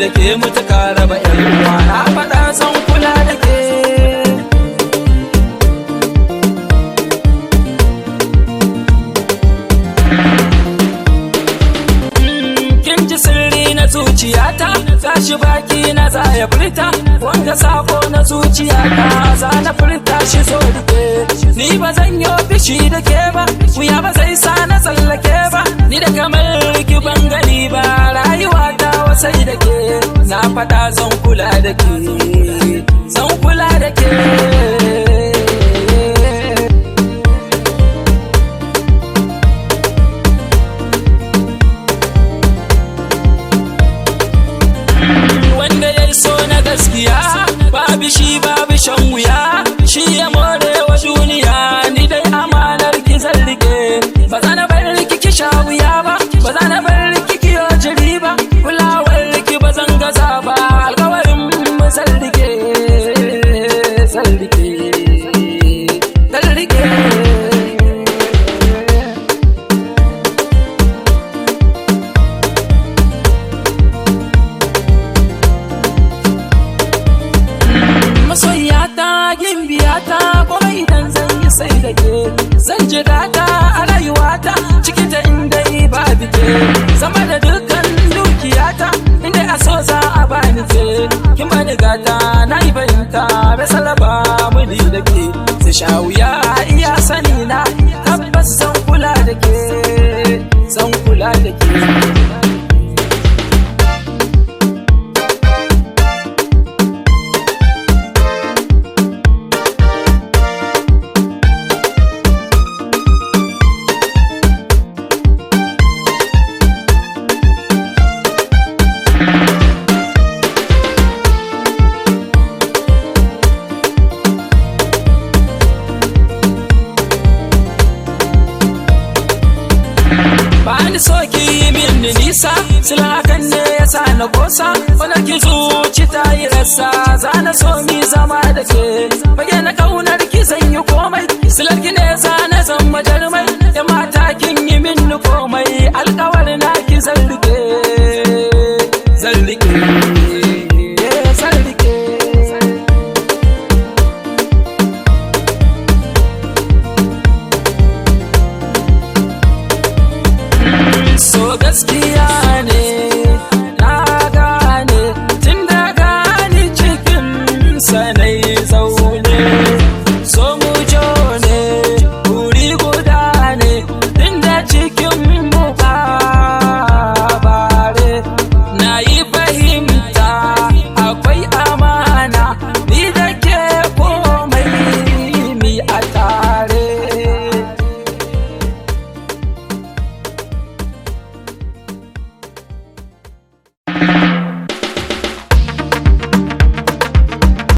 da ke mutuka raba yan uwa. Na faɗa zan kula da ke. Zuciyata tashi baki na za ya furta, wanga sako na zuciyata za na furta shi so rike. Ni ba zan yi fishi da ke ba, wuya ba zai sa na tsallake ba, ni da kamar ki ban gani ba, rayuwa ta wasai da ke. Na faɗa zan kula da ke, zan kula da ke. Gaskiya babu shi babu shan wuya, shi ya more wa duniya, ni dai amanar ki zan rike. Ba za na bar ki ki sha wuya ba, ba za na bar ki ki yo jiri ba, kulawar ki ba zan gaza ba, alkawarin mu zan rike, zan rike, zan rike. Masoyata gimbiyata kuma idan zan yi sai da ke, zan ji gata a rayuwata ciki ta inda ba bike. Sama da dukkan dukiyata inda a so za a bani ce, kin bani gata na yi bayanta bai salaba muni da ke. Sai sha wuya iya sani na tabbas zan kula da ke, zan kula da ke. Bani soki min nisa, silakan ne ya sa na kosa, wani ki zuci ta yi rasa, za na so mi zama da ke. Fage na kaunar ki zan yi komai, silar ki ne za na zama jarumai, ya mata kin yi min komai, alkawar na ki zan rike, zan rike.